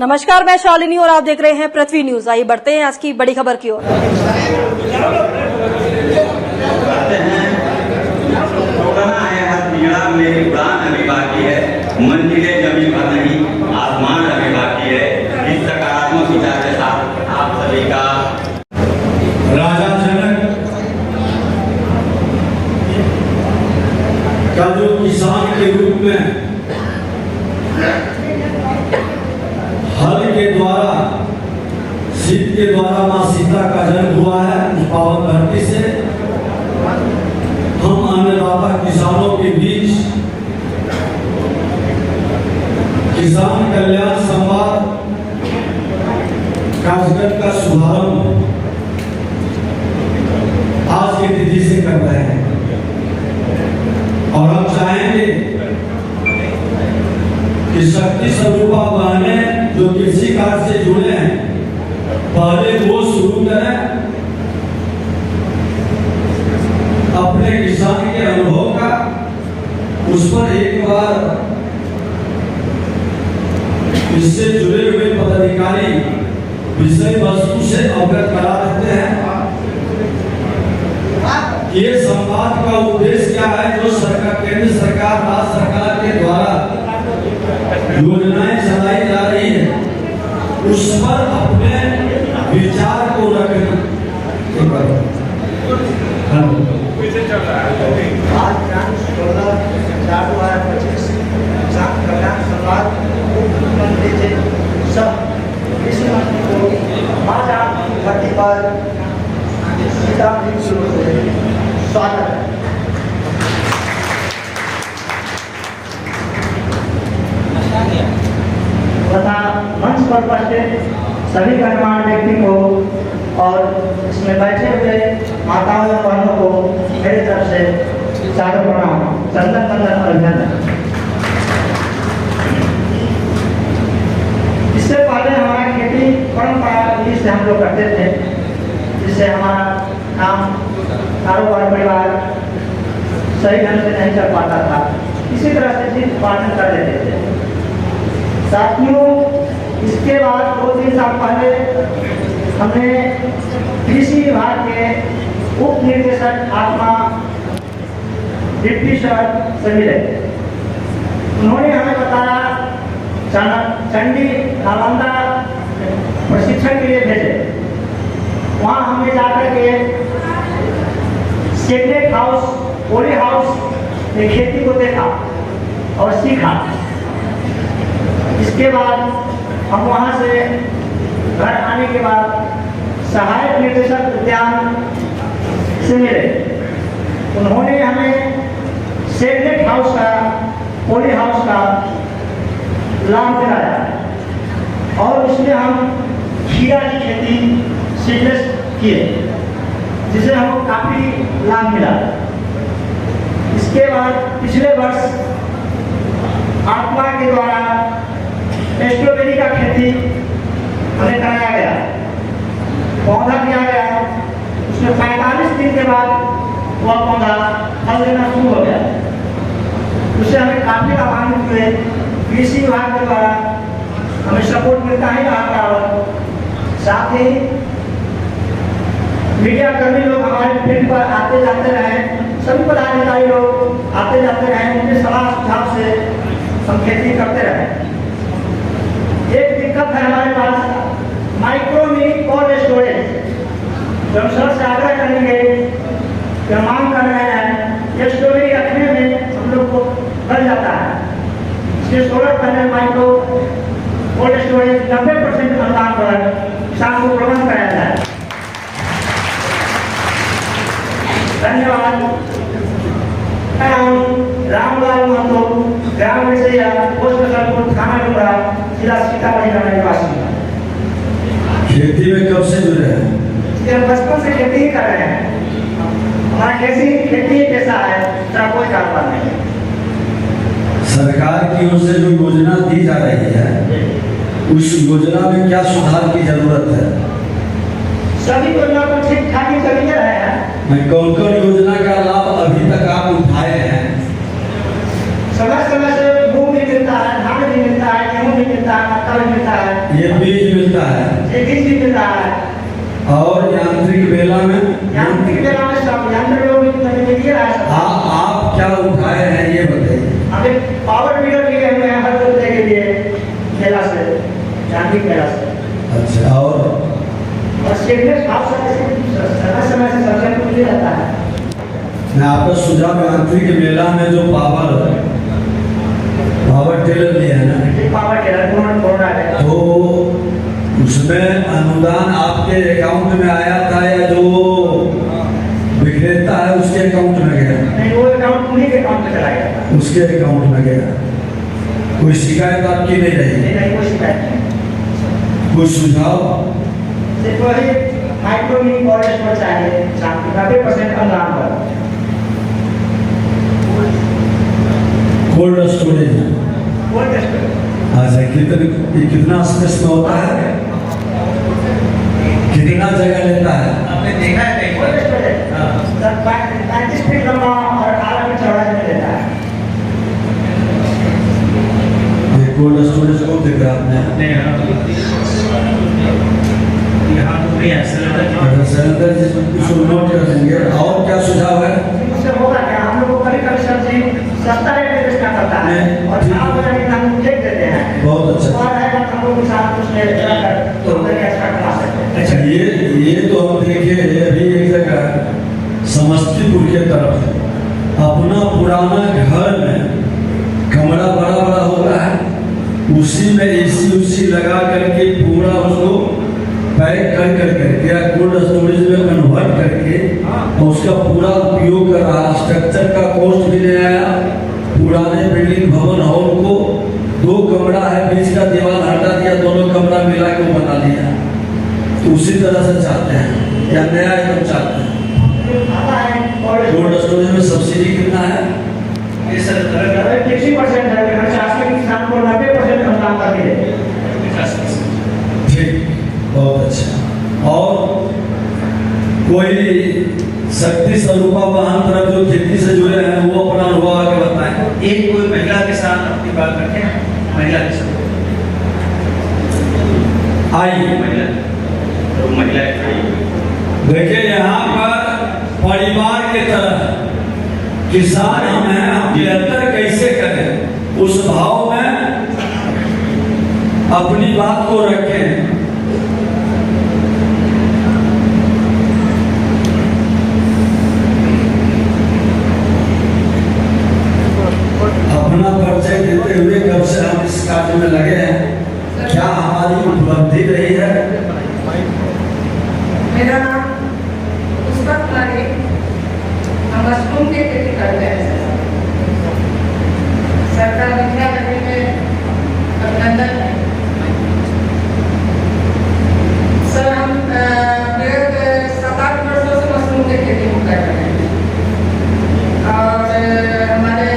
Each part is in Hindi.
नमस्कार, मैं शालिनी और आप देख रहे हैं पृथ्वी न्यूज। आइए बढ़ते हैं आज की बड़ी खबर की ओर। मेरी उड़ान अभी बाकी है, मंजिलें जमीन पर नहीं, आसमान अभी बाकी है। इस सकारात्मक विचार के साथ आप सभी का राजा जनक का जो किसान के रूप में हल के द्वारा शीत के द्वारा मां सीता का जन्म हुआ है, उस पावन धरती से हम अन्नदाता किसानों के बीच किसान कल्याण संवाद कार्यक्रम का शुभारंभ आज की तिथि से कर रहे हैं और हम चाहेंगे कि शक्ति स्वरूपा बहनें जो कृषि कार्य से जुड़े हैं पहले वो शुरू करें अपने किसान के अनुभव का, उस पर एक बार इससे जुड़े हुए पदाधिकारी विषय वस्तु से अवगत करा देते हैं। ये संवाद का उद्देश्य क्या है? जो सरकार, केंद्र सरकार, राज्य सरकार के द्वारा योजनाएं चलाई जा रही है, उस पर अपने विचार को रखना। आज 16/4/2025 किसान कल्याण संवाद मुख्यमंत्री जी सब कृषि मंत्री को आज आप धरती पर सीतामढ़ी शुरू से स्वागत है। तथा मंच पर उपस्थित सभी गणमान्य व्यक्ति को और इसमें बैठे हुए माताओं और बहनों को मेरी तरफ से सादर प्रणाम, चंदन वंदन और अभिनंदन। इससे पहले हमारा खेती परंपरा रीति से हम लोग करते थे, जिससे हमारा काम, कारोबार, परिवार सही ढंग से नहीं चल पाता था। इसी तरह से चीज पालन कर लेते थे। साथियों, इसके बाद 2-3 साल पहले हमने कृषि विभाग के उप निर्देशक आत्मा डिप्टी सर से मिले। उन्होंने हमें बताया चंडी नालंदा प्रशिक्षण के लिए भेजे। वहाँ हमने जाकर के सेक्रेट हाउस, पोली हाउस में खेती को देखा और सीखा। इसके बाद हम वहाँ से घर आने के बाद सहायक निर्देशक उद्यान से मिले। उन्होंने हमें सेक्रेट हाउस का, पोली हाउस का लाभ दिलाया और उसमें हम खीरा की खेती सीडलेस किए, जिसे हमको काफी लाभ मिला। इसके बाद पिछले वर्ष आत्मा के द्वारा स्ट्रॉबेरी का खेती हमें कराया गया, पौधा दिया गया। उसमें 45 दिन के बाद वह पौधा फल देना शुरू हो गया। उससे हमें काफी लाभान्वित हुए। कृषि विभाग के द्वारा हमें सपोर्ट मिलता ही रहा था और साथ ही मीडिया कर्मी लोग हमारे फील्ड पर आते जाते रहे, सभी पदाधिकारी लोग आते जाते रहे, उनके सलाह सुझाव से हम खेती करते रहे। एक दिक्कत है हमारे पास, माइक्रो मिनी कोल्ड स्टोरेज, जो हम सर से आग्रह करेंगे, जो मांग कर रहे हैं। ये स्टोरेज रखने में हम लोग को बढ़ जाता है। इसके solar panel micro cold storage 90% अनुदान पर किसान को प्रबंध कराया जाए। धन्यवाद। रामलाल महतो, ग्राम विषया, पोस्ट सरपुर, थाना डुमरा, जिला सीतामढ़ी का निवासी। खेती में कब से जुड़े हैं? हम बचपन से खेती ही कर रहे हैं। हमारा खेती कैसा है, इसका कोई कारोबार नहीं। सरकार की ओर से जो योजना दी जा रही है, उस योजना में क्या सुधार की जरूरत है? सभी योजना को ठीक ठाक ही चल रहे हैं। कौन कौन योजना का लाभ अभी तक आप उठाए हैं? समय समय से मूंग भी मिलता है, धान भी मिलता है, गेहूं भी मिलता है, मक्का भी मिलता है। ये रहा है से बीज भी मिल रहा है। और यांत्रिक बेला में यांत्रिक बेला में सब यंत्र लोग भी दे रहा है। आप क्या उठाए हैं ये बताइए। हमें पावर मीटर लिए हुए हैं हर जोतने के लिए बेला से, यांत्रिक बेला से। अच्छा, और सीडलेस भाव समय समय से सर्जन को मिल रहता है। मैं आपका सुझाव यांत्रिक मेला में जो पावर टेलर लिया है ना, पावर टेलर कोरोना है, तो उसमें अनुदान आपके अकाउंट में आया था या जो विक्रेता है उसके अकाउंट में गया? नहीं, वो अकाउंट उन्हीं के अकाउंट में चला गया, उसके अकाउंट में गया। कोई शिकायत आपकी नहीं रही? नहीं, कोई शिकायत नहीं। कोई सुझाव? सिर्फ वही माइक्रो मिनी फॉरेस्ट पर चाहिए 90% अनुदान पर। Cold storage. कोल्ड स्टोरेज अच्छा, कितना स्पेस में होता है, कितना जगह लेता है? आपने देखा है कहीं? कोल्ड स्टोरेज 35 फीट लंबा और 18 फीट चौड़ा में लेता है। ये कोल्ड स्टोरेज को देख रहा आपने? यहाँ तो नहीं है सिलेंडर जिसको नोट कर देंगे। और क्या सुझाव है? उससे होगा क्या, हम लोग को कभी सब्जी सस्ता रेट में बेचना पड़ता है और खराब हो जाने का हम फेंक देते हैं। बहुत अच्छा। और रहेगा तो हम लोग किसान उसमें तो अच्छा कमा सकते हैं। अच्छा, ये तो हम देखे अभी एक जगह समस्तीपुर के तरफ अपना पुराना घर में कमरा बड़ा बड़ा होता है, उसी में एसी लगा करके पूरा उसको पैक कर या कोल्ड स्टोरेज में कन्वर्ट करके उसका पूरा उपयोग कर रहा। स्ट्रक्चर का कॉस्ट भी नहीं आया। पुराने बिल्डिंग भवन हॉल को 2 कमरा है, बीच का दीवार हटा दिया, दोनों कमरा मिला के बना लिया। तो उसी तरह से चाहते हैं या नया एकदम चाहते हैं? कोल्ड स्टोरेज में सब्सिडी कितना है? ये सर 50% है, हर शासन किसान को 90% अनुदान का मिले। ठीक, बहुत अच्छा। और कोई शक्ति स्वरूपा वाहन तरफ जो खेती से जुड़े हैं वो अपना अनुभव आगे बताएं। एक कोई महिला किसान अपनी बात रखे हैं, महिला किसान आइए महिला देखिए, यहाँ पर परिवार के तरह किसान हम हैं, हम निरंतर कैसे करें उस भाव में अपनी बात को रखें। अपना परिचय देते हुए कब से हम इस कार्य में लगे हैं, क्या हमारी उपलब्धि रही है? मेरा नाम पुष्पा कुमारी, हम मशरूम की खेती करते हैं। सरकार विद्या नगरी में अभिनंदन है सर। हम 7-8 वर्षों से मशरूम की खेती कर रहे हैं और हमारे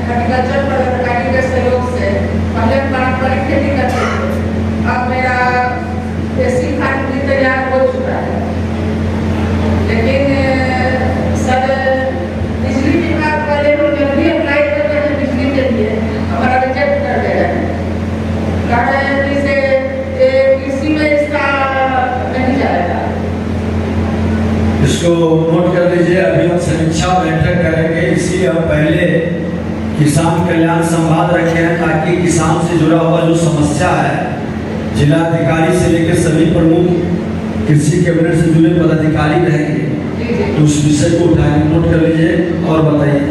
हॉर्टिकल्चर पदाधिकारी के सहयोग से पहले पारंपरिक खेती करते थे, अब मेरा देसी खाद भी तैयार हो चुका है। लेकिन सर बिजली विभाग वाले लोग जब भी अप्लाई कर रहे हैं बिजली के लिए हमारा रिजेक्ट कर दे रहे हैं, कारण इसे कृषि में इसका नहीं जाएगा। इसको नोट कर लीजिए। अभी हम समीक्षा बैठक करेंगे, इसलिए हम पहले किसान कल्याण संवाद रखे हैं ताकि किसान से जुड़ा हुआ जो समस्या है जिलाधिकारी से लेकर सभी प्रमुख कृषि कैबिनेट से जुड़े पदाधिकारी रहेंगे तो उस विषय को उठाएंगे। नोट कर लीजिए और बताइए।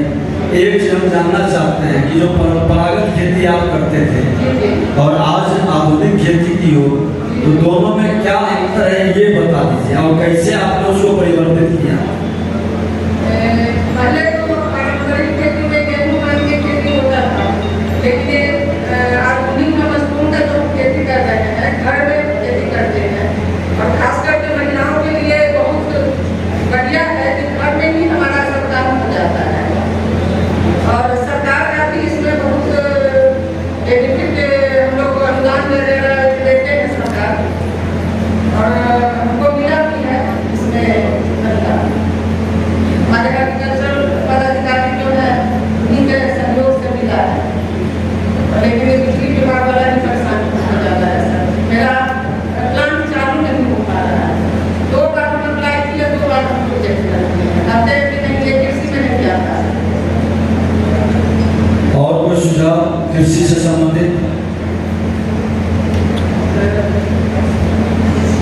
एक चीज हम जानना चाहते हैं कि जो परंपरागत खेती आप करते थे और आज आधुनिक खेती की हो तो दोनों में क्या अंतर है ये बता दीजिए और कैसे आपने उसको परिवर्तित किया। पहले तो पारंपरिक खेती में गेहूं धान की खेती होता था, लेकिन आधुनिक में मशरूम का जो खेती कर रहे हैं, घर में खेती करते हैं और खास करके महिलाओं के लिए बहुत बढ़िया है कि घर में ही हमारा सब काम हो जाता है और सरकार का भी इसमें बहुत बेनिफिट हम लोग को अनुदान देते हैं सरकार और हमको मिला भी है इसमें अनुदान। आते कि नहीं ये कृषि में नहीं आता। और कोई सुझाव कृषि से संबंधित?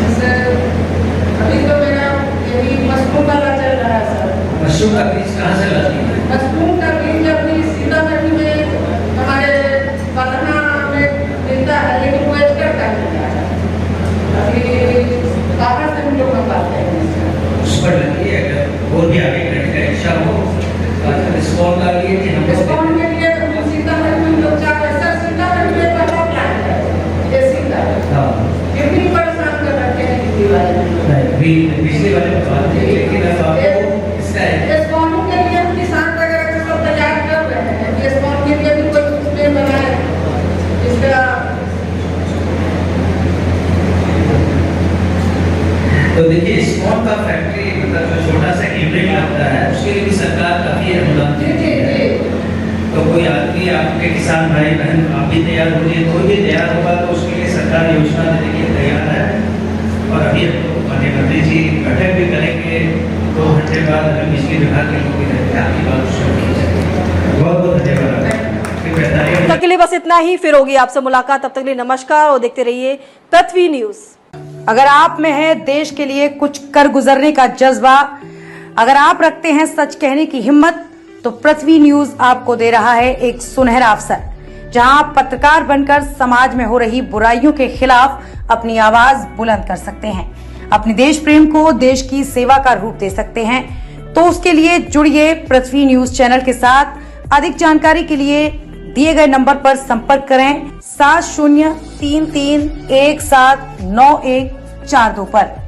जैसे अभी तो मेरा यही मशरूम वाला चल रहा है सर। मशरूम का बीज कहाँ से लाती है? मशरूम का बीज अभी सीतामढ़ी में हमारे पटना में मिलता है, लेकिन वो एक्सपोर्ट का मिलता है। अभी बाहर से हम लोग मंगवाते हैं। उस पर लगी है, अगर और भी आगे करने का इच्छा हो रिस्पॉन्ड का लिए कि हम डिस्काउंट के लिए तो सीतामढ़ी में हम लोग चाहते हैं सर। सीतामढ़ी में पहला प्लान है ये सीता। हाँ कितनी परेशान कर रखे हैं खेती वाले। नहीं पिछले वाले में बात नहीं, लेकिन अब आपको इसका डिस्काउंट के लिए हम किसान वगैरह को सब तैयार कर रहे हैं। डिस्काउंट के लिए भी कोई उसमें बनाए इसका। तो देखिए स्पॉन का फैक्ट्री मतलब जो छोटा सा यूनिट लगता है उसके लिए भी सरकार काफी अनुदान देती है। तो कोई आदमी आपके किसान भाई बहन आप भी तैयार होंगे, कोई भी तैयार होगा तो उसके लिए सरकार योजना देने के लिए तैयार है। और अभी हम लोग माननीय मंत्री जी बैठक भी करेंगे 2 घंटे बाद। अगर बिजली विभाग के लोग भी रहते हैं आपकी बात उसमें की जाएगी। बहुत बहुत धन्यवाद। तब तक के लिए बस इतना ही, फिर होगी आपसे मुलाकात। तब तक के लिए नमस्कार और देखते रहिए पृथ्वी न्यूज। अगर आप में है देश के लिए कुछ कर गुजरने का जज्बा, अगर आप रखते हैं सच कहने की हिम्मत, तो पृथ्वी न्यूज आपको दे रहा है एक सुनहरा अवसर, जहां आप पत्रकार बनकर समाज में हो रही बुराइयों के खिलाफ अपनी आवाज बुलंद कर सकते हैं, अपने देश प्रेम को देश की सेवा का रूप दे सकते हैं। तो उसके लिए जुड़िए पृथ्वी न्यूज चैनल के साथ। अधिक जानकारी के लिए दिए गए नंबर पर संपर्क करें 7033179142 पर।